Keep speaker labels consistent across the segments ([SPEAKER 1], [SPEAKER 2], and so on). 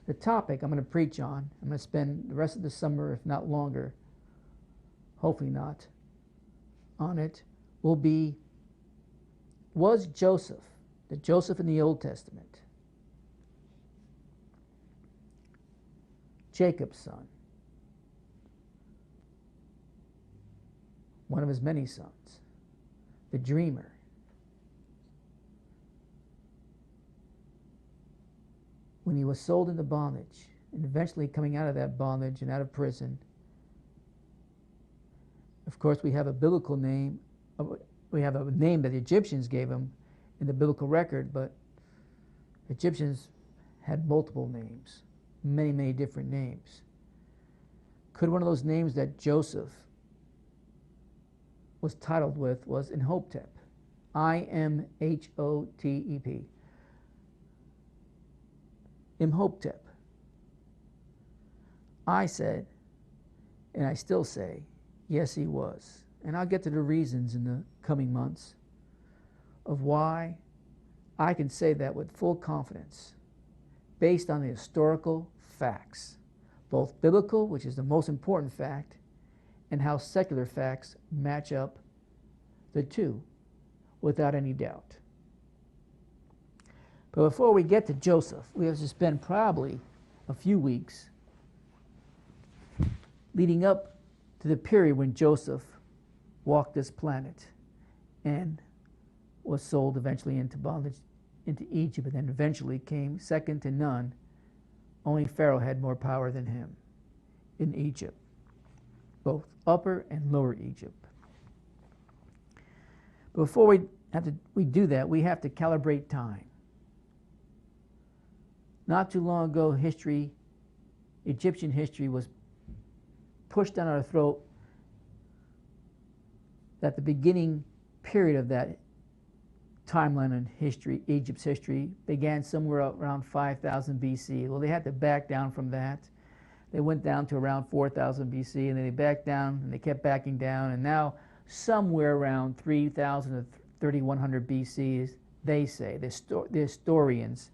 [SPEAKER 1] The topic I'm going to preach on, I'm going to spend the rest of the summer, if not longer, hopefully not, on it, will be, was Joseph, the Joseph in the Old Testament, Jacob's son, one of his many sons, the dreamer, when he was sold into bondage and eventually coming out of that bondage and out of prison? Of course, we have a biblical name. We have a name that the Egyptians gave him in the biblical record, but Egyptians had multiple names, many, many different names. Could one of those names that Joseph was titled with was Imhotep? Imhotep. Imhotep. I said, and I still say, yes, he was. And I'll get to the reasons in the coming months of why I can say that with full confidence, based on the historical facts, both biblical, which is the most important fact, and how secular facts match up the two, without any doubt. But before we get to Joseph, we have to spend probably a few weeks leading up to the period when Joseph walked this planet and was sold eventually into bondage into Egypt, and then eventually came second to none. Only Pharaoh had more power than him in Egypt, both upper and lower Egypt. But before we do that, we have to calibrate time. Not too long ago, Egyptian history was pushed down our throat that the beginning period of that timeline in history, Egypt's history, began somewhere around 5000 BC. Well, they had to back down from that. They went down to around 4000 BC, and then they backed down, and they kept backing down, and now somewhere around 3000 to 3100 BC, they say, the historians,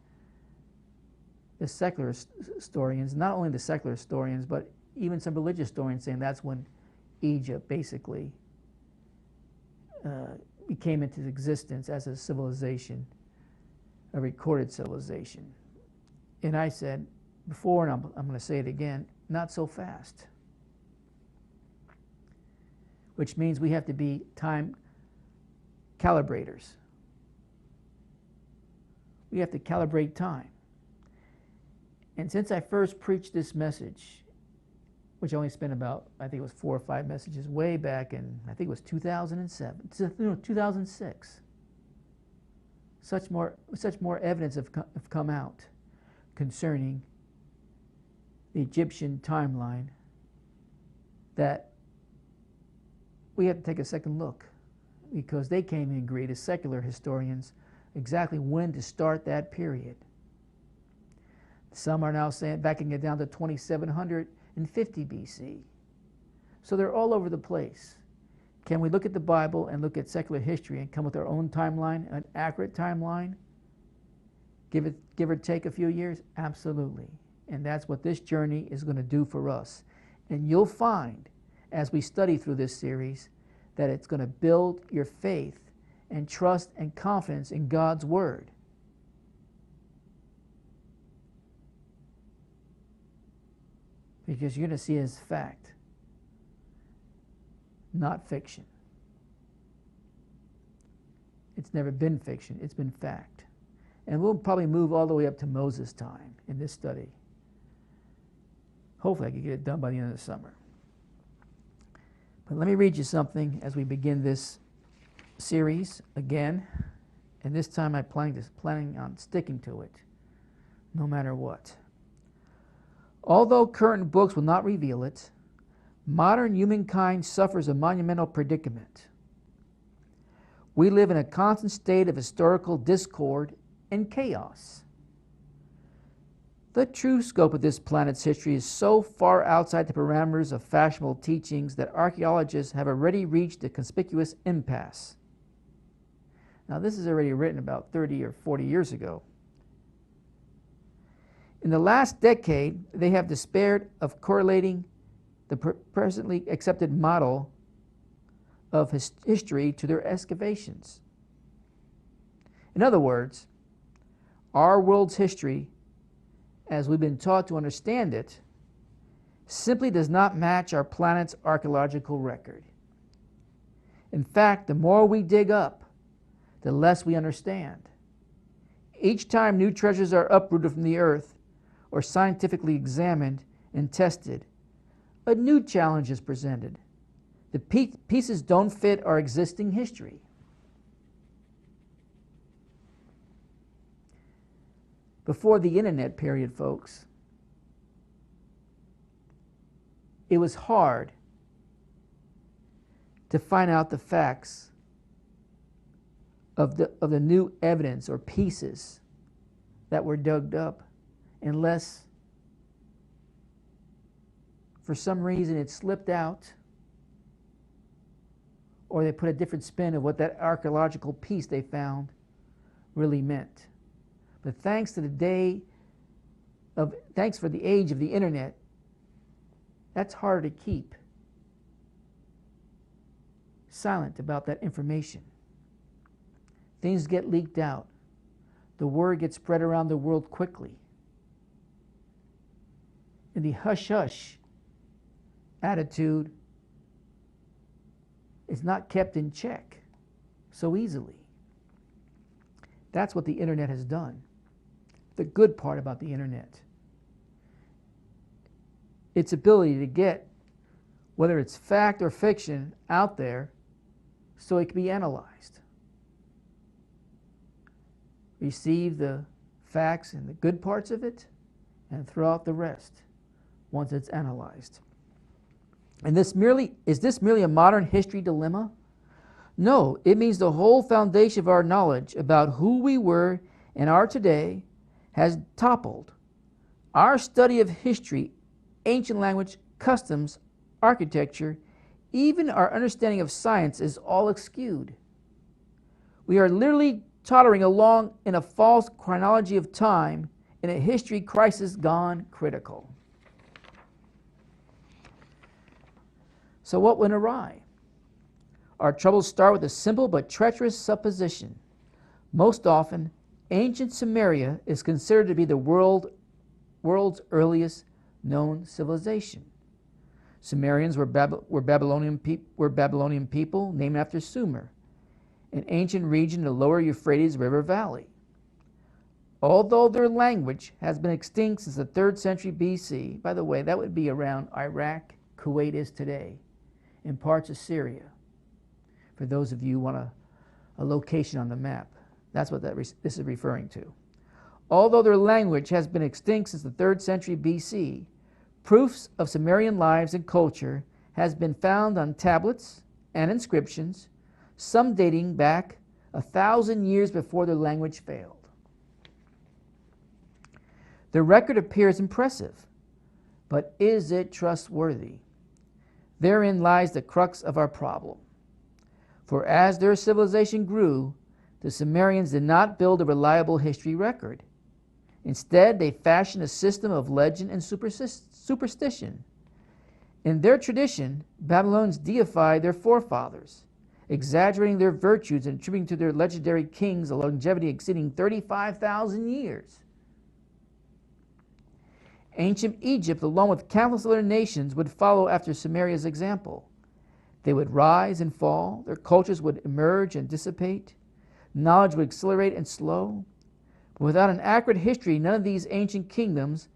[SPEAKER 1] the secular historians, not only the secular historians, but even some religious historians saying that's when Egypt basically came into existence as a civilization, a recorded civilization. And I said before, and I'm going to say it again, not so fast. Which means we have to be time calibrators. We have to calibrate time. And since I first preached this message, which I only spent about, I think it was 4 or 5 messages way back in, I think it was 2006. Such more evidence have come out concerning the Egyptian timeline that we have to take a second look, because they came and agreed as secular historians exactly when to start that period. Some are now saying, backing it down to 2750 BC. So they're all over the place. Can we look at the Bible and look at secular history and come with our own timeline, an accurate timeline? Give or take a few years? Absolutely. And that's what this journey is going to do for us. And you'll find, as we study through this series, that it's going to build your faith and trust and confidence in God's Word. Because you're going to see it as fact, not fiction. It's never been fiction, it's been fact. And we'll probably move all the way up to Moses' time in this study. Hopefully I can get it done by the end of the summer. But let me read you something as we begin this series again. And this time I'm planning on sticking to it, no matter what. Although current books will not reveal it, modern humankind suffers a monumental predicament. We live in a constant state of historical discord and chaos. The true scope of this planet's history is so far outside the parameters of fashionable teachings that archaeologists have already reached a conspicuous impasse. Now, this is already written about 30 or 40 years ago. In the last decade, they have despaired of correlating the presently accepted model of history to their excavations. In other words, our world's history, as we've been taught to understand it, simply does not match our planet's archaeological record. In fact, the more we dig up, the less we understand. Each time new treasures are uprooted from the earth or scientifically examined and tested, a new challenge is presented. The pieces don't fit our existing history. Before the internet period, folks, it was hard to find out the facts of the new evidence or pieces that were dug up, unless for some reason it slipped out, or they put a different spin of what that archaeological piece they found really meant. But thanks for the age of the internet, that's harder to keep silent about that information. Things get leaked out. The word gets spread around the world quickly. And the hush-hush attitude is not kept in check so easily. That's what the internet has done. The good part about the internet. Its ability to get, whether it's fact or fiction, out there so it can be analyzed. Receive the facts and the good parts of it and throw out the rest once it's analyzed. And is this merely a modern history dilemma? No, it means the whole foundation of our knowledge about who we were and are today has toppled. Our study of history, ancient language, customs, architecture, even our understanding of science is all skewed. We are literally tottering along in a false chronology of time in a history crisis gone critical. So what went awry? Our troubles start with a simple but treacherous supposition. Most often, ancient Sumeria is considered to be the world's earliest known civilization. Sumerians were Babylonian people named after Sumer, an ancient region in the lower Euphrates River Valley. Although their language has been extinct since the 3rd century BC, by the way, that would be around Iraq, Kuwait is today, and parts of Syria. For those of you who want a location on the map, that's what this is referring to. Although their language has been extinct since the 3rd century BC, proofs of Sumerian lives and culture has been found on tablets and inscriptions, some dating back 1,000 years before their language failed. The record appears impressive, but is it trustworthy? Therein lies the crux of our problem. For as their civilization grew, the Sumerians did not build a reliable history record. Instead, they fashioned a system of legend and superstition. In their tradition, Babylonians deified their forefathers, exaggerating their virtues and attributing to their legendary kings a longevity exceeding 35,000 years. Ancient Egypt, along with countless other nations, would follow after Sumeria's example. They would rise and fall, their cultures would emerge and dissipate, knowledge would accelerate and slow. But without an accurate history, none of these ancient kingdoms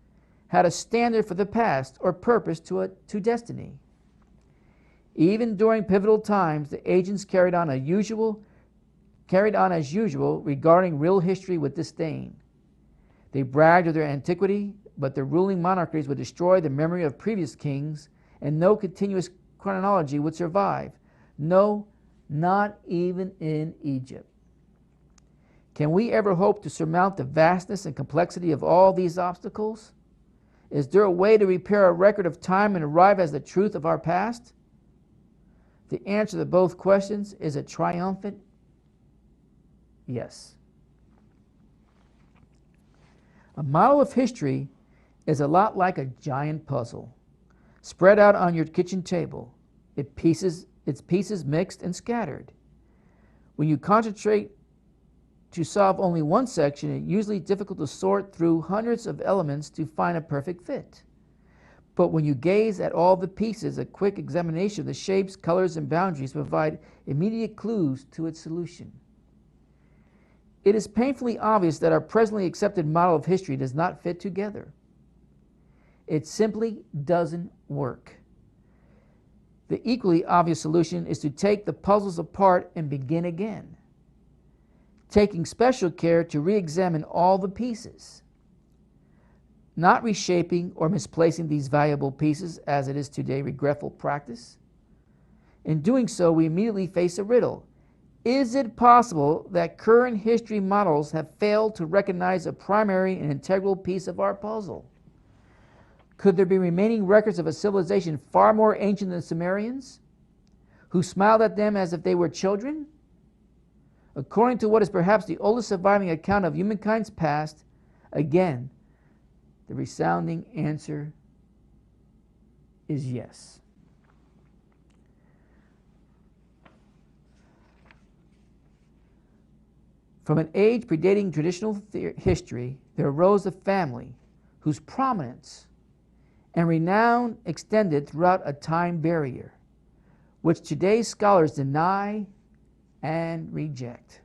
[SPEAKER 1] had a standard for the past or purpose to destiny. Even during pivotal times, the agents carried on as usual, regarding real history with disdain. They bragged of their antiquity, but their ruling monarchies would destroy the memory of previous kings, and no continuous chronology would survive. No, not even in Egypt. Can we ever hope to surmount the vastness and complexity of all these obstacles? Is there a way to repair a record of time and arrive at the truth of our past? The answer to both questions is a triumphant yes. A model of history is a lot like a giant puzzle spread out on your kitchen table. Its pieces mixed and scattered. When you concentrate to solve only one section, it's usually difficult to sort through hundreds of elements to find a perfect fit. But when you gaze at all the pieces, a quick examination of the shapes, colors, and boundaries provide immediate clues to its solution. It is painfully obvious that our presently accepted model of history does not fit together. It simply doesn't work. The equally obvious solution is to take the puzzles apart and begin again, taking special care to re-examine all the pieces, not reshaping or misplacing these valuable pieces as it is today regretful practice. In doing so, we immediately face a riddle. Is it possible that current history models have failed to recognize a primary and integral piece of our puzzle? Could there be remaining records of a civilization far more ancient than the Sumerians, who smiled at them as if they were children? According to what is perhaps the oldest surviving account of humankind's past, again, the resounding answer is yes. From an age predating traditional history, there arose a family whose prominence and renown extended throughout a time barrier, which today's scholars deny and reject.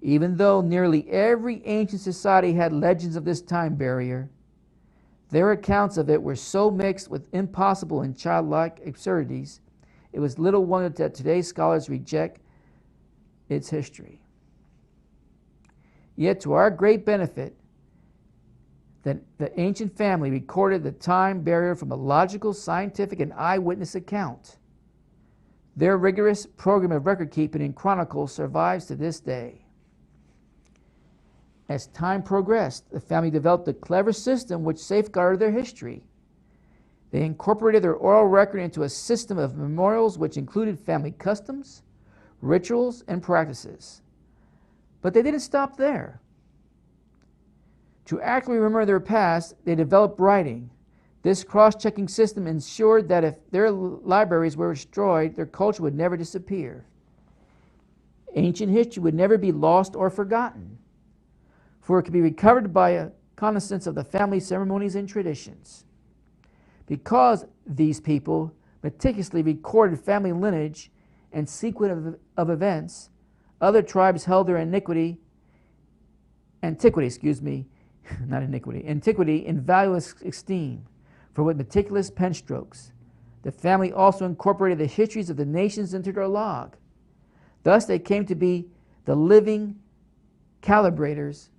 [SPEAKER 1] Even though nearly every ancient society had legends of this time barrier, their accounts of it were so mixed with impossible and childlike absurdities, it was little wonder that today's scholars reject its history. Yet to our great benefit, that the ancient family recorded the time barrier from a logical, scientific, and eyewitness account. Their rigorous program of record keeping and chronicles survives to this day. As time progressed, the family developed a clever system which safeguarded their history. They incorporated their oral record into a system of memorials which included family customs, rituals, and practices. But they didn't stop there. To accurately remember their past, they developed writing. This cross-checking system ensured that if their libraries were destroyed, their culture would never disappear. Ancient history would never be lost or forgotten, for it could be recovered by a connaissance of the family ceremonies and traditions. Because these people meticulously recorded family lineage and sequence of events, other tribes held their antiquity in valueless esteem, for with meticulous pen strokes. The family also incorporated the histories of the nations into their log. Thus they came to be the living calibrators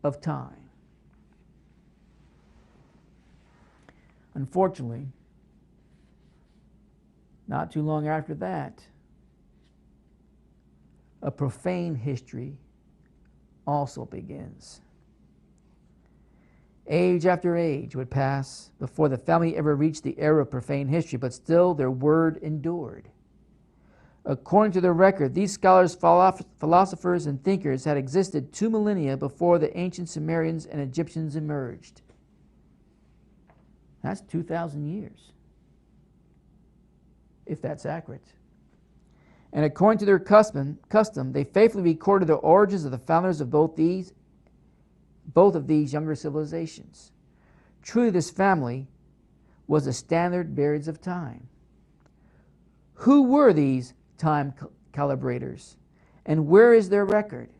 [SPEAKER 1] of time. Unfortunately, not too long after that, a profane history also begins. Age after age would pass before the family ever reached the era of profane history, but still their word endured. According to their record, these scholars, philosophers, and thinkers had existed 2 millennia before the ancient Sumerians and Egyptians emerged. That's 2,000 years, if that's accurate. And according to their custom, they faithfully recorded the origins of the founders of both of these younger civilizations. Truly, this family was the standard bearers of time. Who were these time calibrators, and where is their record?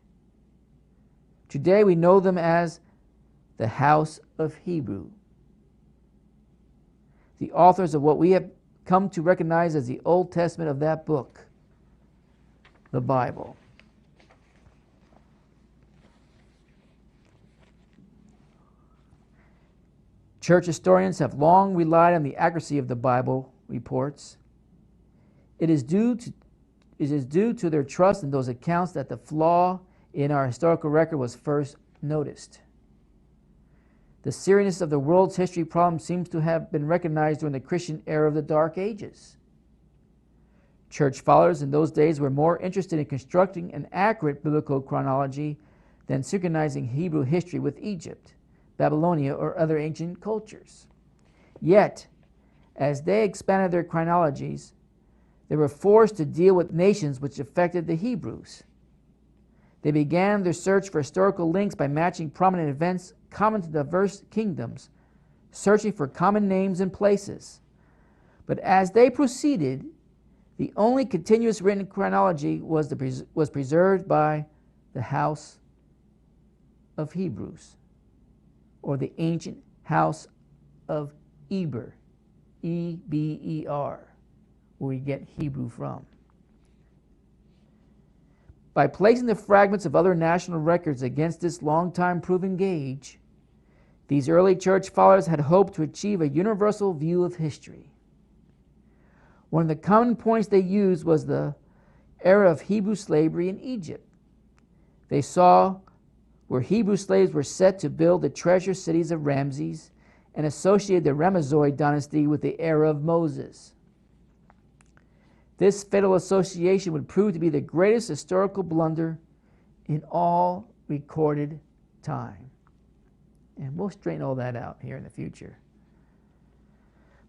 [SPEAKER 1] Today we know them as the House of Hebrew, the authors of what we have come to recognize as the Old Testament of that book, the Bible. Church historians have long relied on the accuracy of the Bible reports. It is due to their trust in those accounts that the flaw in our historical record was first noticed. The seriousness of the world's history problem seems to have been recognized during the Christian era of the Dark Ages. Church followers in those days were more interested in constructing an accurate biblical chronology than synchronizing Hebrew history with Egypt, Babylonia, or other ancient cultures. Yet, as they expanded their chronologies, they were forced to deal with nations which affected the Hebrews. They began their search for historical links by matching prominent events common to diverse kingdoms, searching for common names and places. But as they proceeded, the only continuous written chronology was preserved by the house of Hebrews, or the ancient house of Eber, E-B-E-R, where we get Hebrew from. By placing the fragments of other national records against this long-time proven gauge, these early church fathers had hoped to achieve a universal view of history. One of the common points they used was the era of Hebrew slavery in Egypt. They saw where Hebrew slaves were set to build the treasure cities of Ramses and associated the Ramessoid dynasty with the era of Moses. This fatal association would prove to be the greatest historical blunder in all recorded time. And we'll straighten all that out here in the future.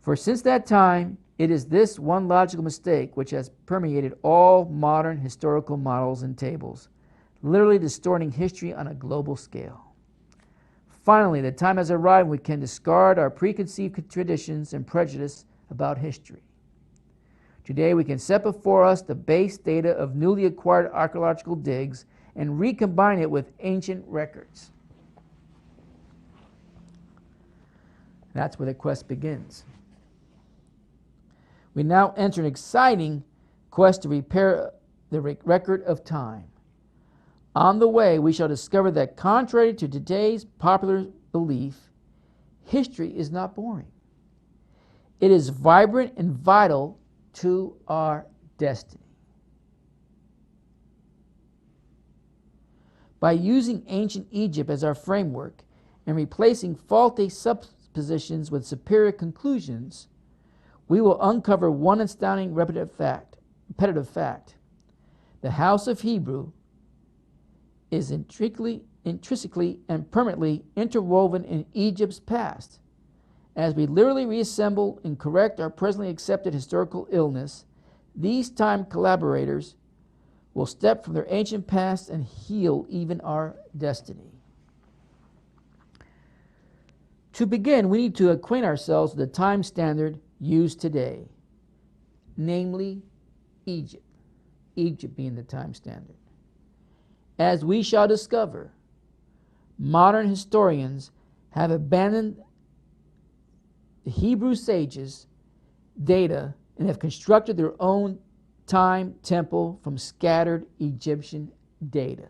[SPEAKER 1] For since that time, it is this one logical mistake which has permeated all modern historical models and tables, literally distorting history on a global scale. Finally, the time has arrived when we can discard our preconceived traditions and prejudice about history. Today, we can set before us the base data of newly acquired archaeological digs and recombine it with ancient records. That's where the quest begins. We now enter an exciting quest to repair the record of time. On the way, we shall discover that contrary to today's popular belief, history is not boring. It is vibrant and vital to our destiny. By using ancient Egypt as our framework and replacing faulty suppositions with superior conclusions, we will uncover one astounding repetitive fact. The house of Hebrew is intrinsically and permanently interwoven in Egypt's past. As we literally reassemble and correct our presently accepted historical illness, these time collaborators will step from their ancient past and heal even our destiny. To begin, we need to acquaint ourselves with the time standard used today, namely Egypt. Egypt being the time standard. As we shall discover, modern historians have abandoned the Hebrew sages' data and have constructed their own time temple from scattered Egyptian data.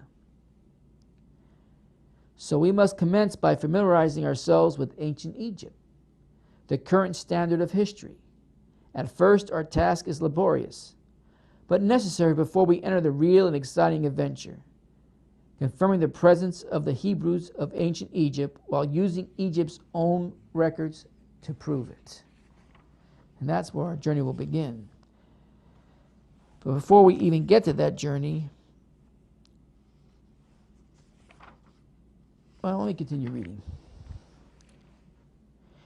[SPEAKER 1] So we must commence by familiarizing ourselves with ancient Egypt, the current standard of history. At first, our task is laborious, but necessary before we enter the real and exciting adventure, confirming the presence of the Hebrews of ancient Egypt while using Egypt's own records to prove it. And that's where our journey will begin. But before we even get to that journey, well, let me continue reading.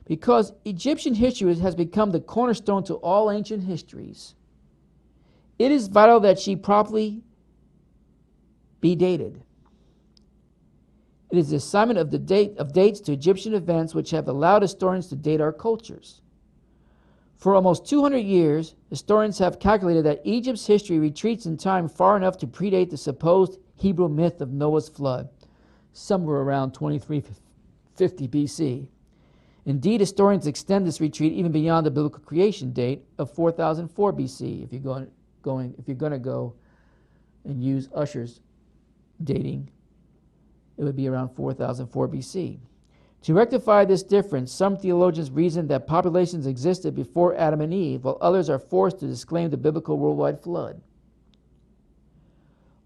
[SPEAKER 1] Because Egyptian history has become the cornerstone to all ancient histories, it is vital that she properly be dated. It is the assignment of dates to Egyptian events which have allowed historians to date our cultures. For almost 200 years, historians have calculated that Egypt's history retreats in time far enough to predate the supposed Hebrew myth of Noah's flood, somewhere around 2350 BC. Indeed, historians extend this retreat even beyond the biblical creation date of 4004 BC, if you're going to go and use Ussher's dating. It would be around 4004 BC. To rectify this difference, some theologians reason that populations existed before Adam and Eve, while others are forced to disclaim the biblical worldwide flood.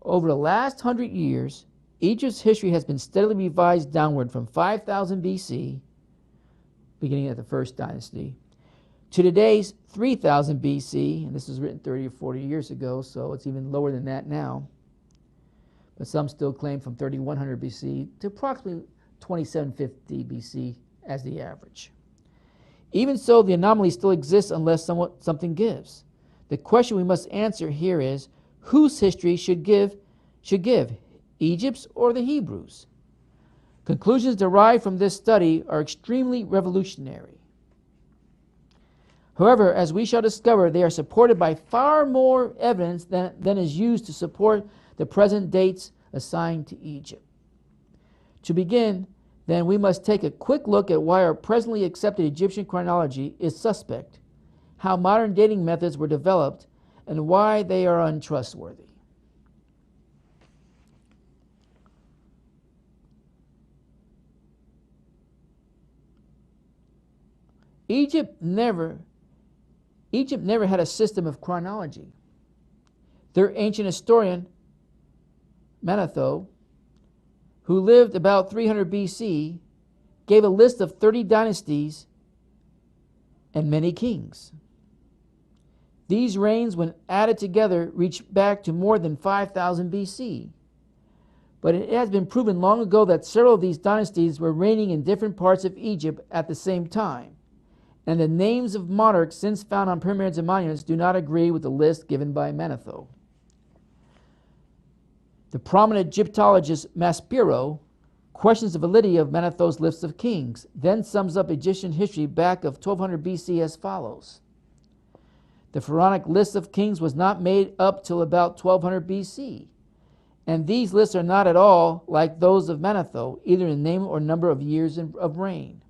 [SPEAKER 1] Over the last 100 years, Egypt's history has been steadily revised downward from 5000 BC, beginning at the first dynasty, to today's 3000 BC, and this was written 30 or 40 years ago, so it's even lower than that now. but some still claim from 3100 BC to approximately 2750 BC as the average. Even so, the anomaly still exists unless something gives. The question we must answer here is, whose history should give? Egypt's or the Hebrews? Conclusions derived from this study are extremely revolutionary. However, as we shall discover, they are supported by far more evidence than is used to support the present dates assigned to Egypt. To begin, then, we must take a quick look at why our presently accepted Egyptian chronology is suspect, how modern dating methods were developed, and why they are untrustworthy. Egypt never had a system of chronology. Their ancient historian, Manetho, who lived about 300 BC, gave a list of 30 dynasties and many kings. These reigns, when added together, reach back to more than 5000 BC. But it has been proven long ago that several of these dynasties were reigning in different parts of Egypt at the same time, and the names of monarchs since found on pyramids and monuments do not agree with the list given by Manetho. The prominent Egyptologist Maspero questions the validity of Manetho's list of kings, then sums up Egyptian history back of 1200 BC as follows. The pharaonic list of kings was not made up till about 1200 BC, and these lists are not at all like those of Manetho, either in name or number of years of reign.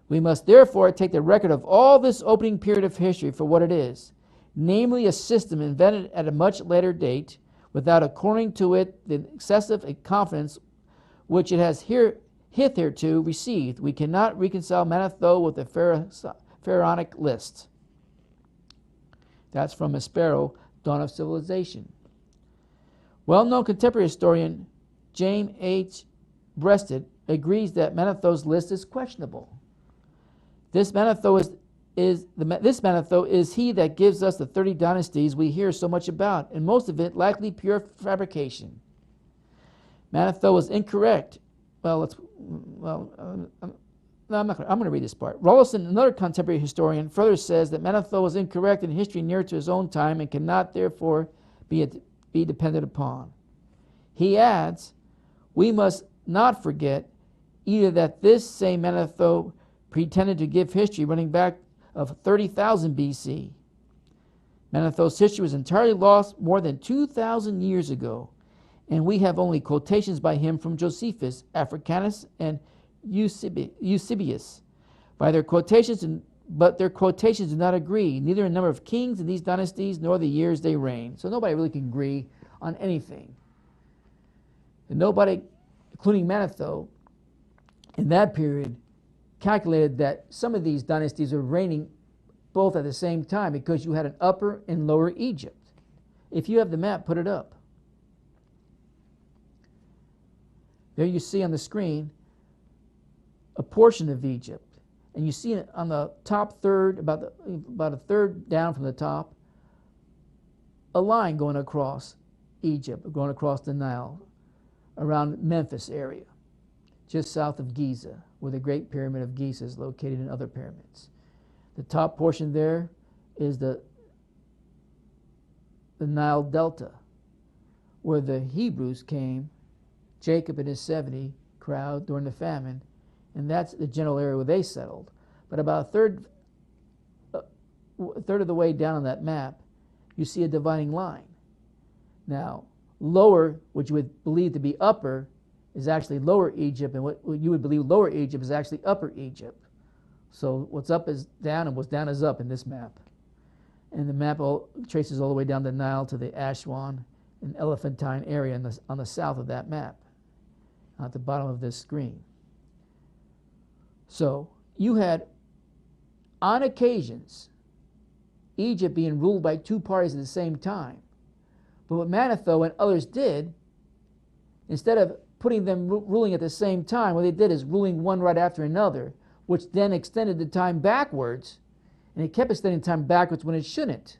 [SPEAKER 1] We must therefore take the record of all this opening period of history for what it is, namely a system invented at a much later date, without according to it the excessive confidence which it has hitherto received. We cannot reconcile Manetho with the pharaonic list. That's from Maspero, Dawn of Civilization. Well-known contemporary historian James H. Breasted agrees that Manetho's list is questionable. This Manetho is he that gives us the 30 dynasties we hear so much about, and most of it likely pure fabrication. Manetho was incorrect. I'm going to read this part. Rollison, another contemporary historian, further says that Manetho was incorrect in history near to his own time and cannot therefore be depended upon. He adds, we must not forget either that this same Manetho pretended to give history running back of 30,000 BC. Manetho's history was entirely lost more than 2,000 years ago, and we have only quotations by him from Josephus, Africanus, and Eusebius. But their quotations do not agree, neither in number of kings in these dynasties nor the years they reigned. So nobody really can agree on anything. And nobody, including Manetho, in that period, calculated that some of these dynasties were reigning both at the same time, because you had an upper and lower Egypt. If you have the map, put it up. There you see on the screen a portion of Egypt, and you see on the top third, about a third down from the top, a line going across Egypt, going across the Nile, around Memphis area, just south of Giza, where the Great Pyramid of Giza is located, and other pyramids. The top portion there is the Nile Delta, where the Hebrews came, Jacob and his 70 crowd during the famine, and that's the general area where they settled. But about a third of the way down on that map, you see a dividing line. Now, lower, which you would believe to be upper, is actually lower Egypt, and what you would believe lower Egypt is actually upper Egypt. So what's up is down, and what's down is up in this map. And the map traces all the way down the Nile to the Aswan and Elephantine area on the south of that map, at the bottom of this screen. So you had, on occasions, Egypt being ruled by two parties at the same time. But what Manetho and others did, instead of putting them ruling at the same time, what they did is ruling one right after another, which then extended the time backwards, and it kept extending time backwards when it shouldn't.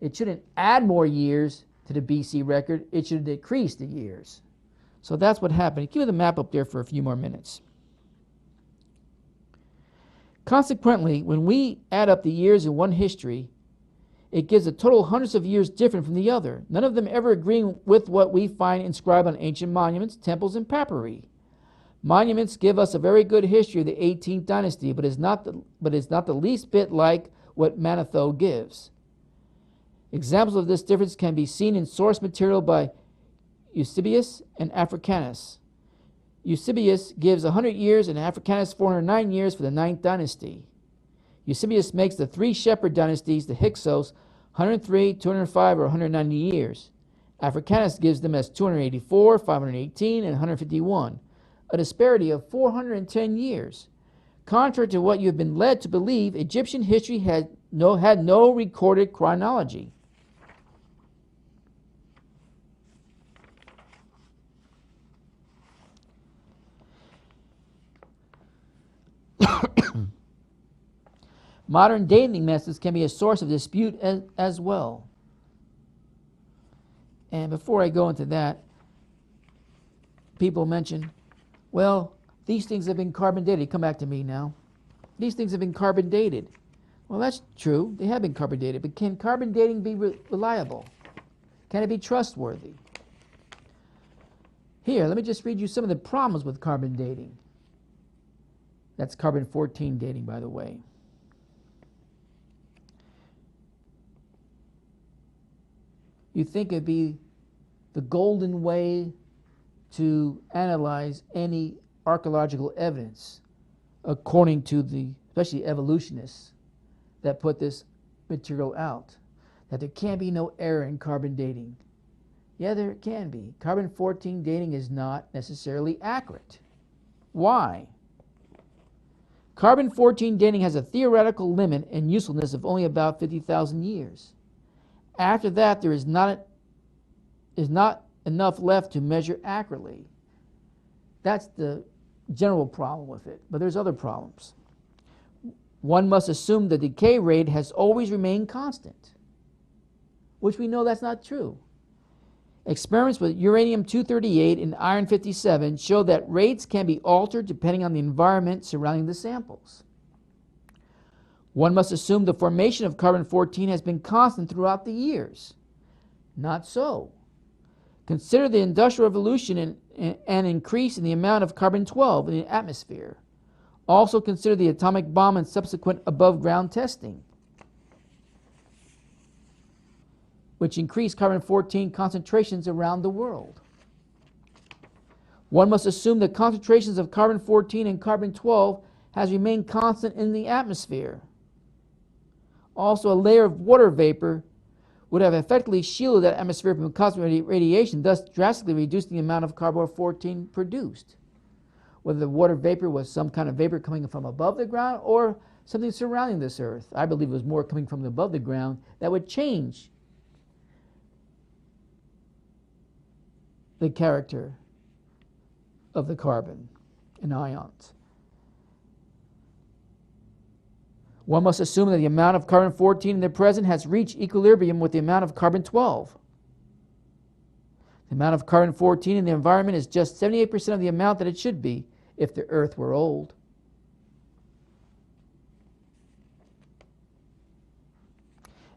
[SPEAKER 1] It shouldn't add more years to the BC record, it should decrease the years. So that's what happened. Keep the map up there for a few more minutes. Consequently, when we add up the years in one history, it gives a total hundreds of years different from the other, none of them ever agreeing with what we find inscribed on ancient monuments, temples, and papyri. Monuments give us a very good history of the 18th dynasty, but is not the least bit like what Manetho gives. Examples of this difference can be seen in source material by Eusebius and Africanus. Eusebius gives 100 years and Africanus 409 years for the 9th dynasty. Eusebius makes the three shepherd dynasties, the Hyksos, 103, 205, or 190 years. Africanus gives them as 284, 518, and 151, a disparity of 410 years. Contrary to what you have been led to believe, Egyptian history had no recorded chronology. Modern dating methods can be a source of dispute as well. And before I go into that, people mention, well, these things have been carbon dated. Come back to me now. These things have been carbon dated. Well, that's true. They have been carbon dated. But can carbon dating be reliable? Can it be trustworthy? Here, let me just read you some of the problems with carbon dating. That's carbon-14 dating, by the way. You think it'd be the golden way to analyze any archaeological evidence, according to especially evolutionists that put this material out, that there can't be no error in carbon dating. Yeah, there can be. Carbon-14 dating is not necessarily accurate. Why? Carbon-14 dating has a theoretical limit and usefulness of only about 50,000 years. After that, there is not enough left to measure accurately. That's the general problem with it, but there's other problems. One must assume the decay rate has always remained constant, which we know that's not true. Experiments with uranium-238 and iron-57 show that rates can be altered depending on the environment surrounding the samples. One must assume the formation of carbon-14 has been constant throughout the years. Not so. Consider the Industrial Revolution and an increase in the amount of carbon-12 in the atmosphere. Also consider the atomic bomb and subsequent above-ground testing, which increased carbon-14 concentrations around the world. One must assume the concentrations of carbon-14 and carbon-12 has remained constant in the atmosphere. Also, a layer of water vapor would have effectively shielded that atmosphere from cosmic radiation, thus drastically reducing the amount of carbon-14 produced. Whether the water vapor was some kind of vapor coming from above the ground or something surrounding this earth. I believe it was more coming from above the ground that would change the character of the carbon and ions. One must assume that the amount of carbon-14 in the present has reached equilibrium with the amount of carbon-12. The amount of carbon-14 in the environment is just 78% of the amount that it should be if the Earth were old.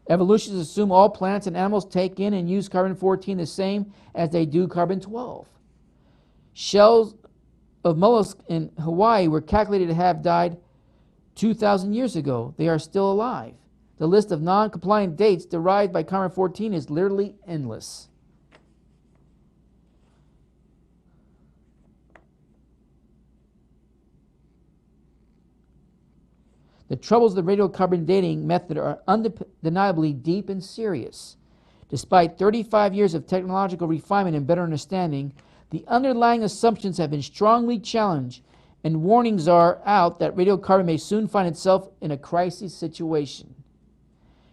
[SPEAKER 1] Evolutionists assume all plants and animals take in and use carbon-14 the same as they do carbon-12. Shells of mollusks in Hawaii were calculated to have died 2,000 years ago. They are still alive. The list of non-compliant dates derived by carbon-14 is literally endless. The troubles of the radiocarbon dating method are undeniably deep and serious. Despite 35 years of technological refinement and better understanding, the underlying assumptions have been strongly challenged, and warnings are out that radiocarbon may soon find itself in a crisis situation.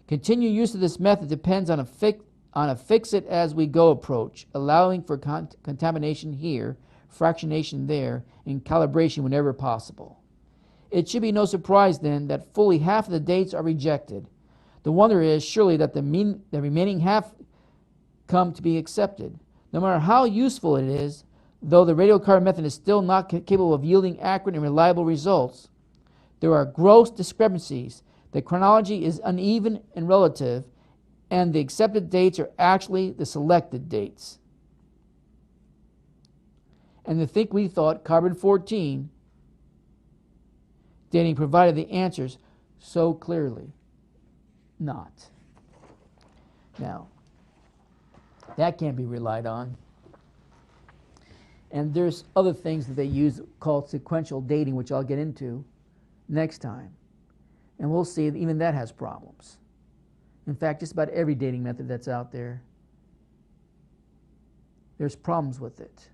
[SPEAKER 1] Continued use of this method depends on a fix-it-as-we-go approach, allowing for contamination here, fractionation there, and calibration whenever possible. It should be no surprise, then, that fully half of the dates are rejected. The wonder is, surely, that the remaining half come to be accepted. No matter how useful it is, though the radiocarbon method is still not capable of yielding accurate and reliable results, there are gross discrepancies. The chronology is uneven and relative, and the accepted dates are actually the selected dates. And to think we thought carbon-14 dating provided the answers so clearly. Not. Now, that can't be relied on. And there's other things that they use called sequential dating, which I'll get into next time. And we'll see that even that has problems. In fact, just about every dating method that's out there, there's problems with it.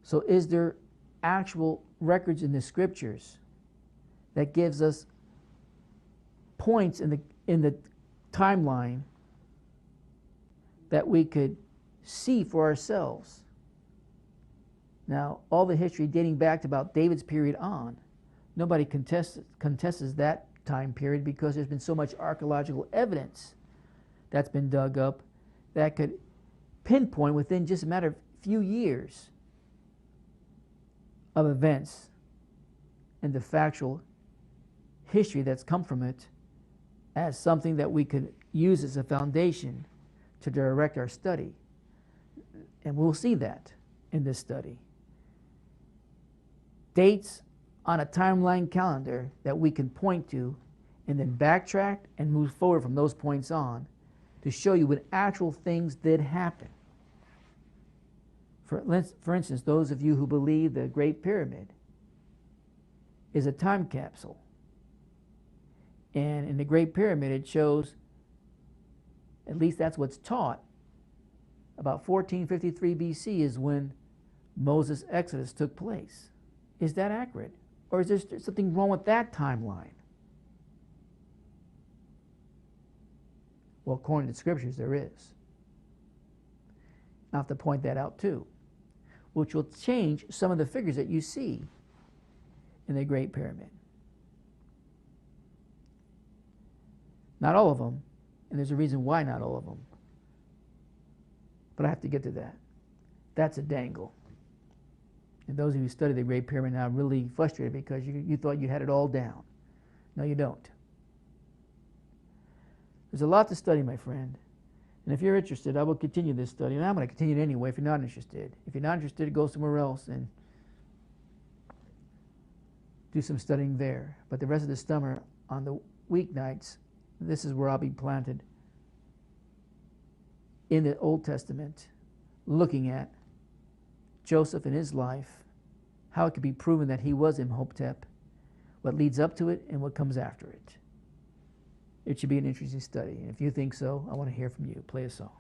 [SPEAKER 1] So is there actual records in the scriptures that gives us points in the timeline that we could see for ourselves? Now, all the history dating back to about David's period on, nobody contests that time period because there's been so much archaeological evidence that's been dug up that could pinpoint within just a matter of few years of events and the factual history that's come from it as something that we could use as a foundation to direct our study. And we'll see that in this study. Dates on a timeline calendar that we can point to and then backtrack and move forward from those points on to show you when actual things did happen. For instance, those of you who believe the Great Pyramid is a time capsule. And in the Great Pyramid it shows, at least that's what's taught, about 1453 BC is when Moses' Exodus took place. Is that accurate? Or is there something wrong with that timeline? Well, according to the scriptures, there is. I'll have to point that out too, which will change some of the figures that you see in the Great Pyramid. Not all of them, and there's a reason why not all of them. But I have to get to that. That's a dangle. And those of you who study the Great Pyramid now are really frustrated because you thought you had it all down. No, you don't. There's a lot to study, my friend. And if you're interested, I will continue this study. And I'm going to continue it anyway if you're not interested. If you're not interested, go somewhere else and do some studying there. But the rest of the summer, on the weeknights, this is where I'll be planted in the Old Testament, looking at Joseph and his life, how it could be proven that he was Imhotep, what leads up to it, and what comes after it. It should be an interesting study. And if you think so, I want to hear from you. Play a song.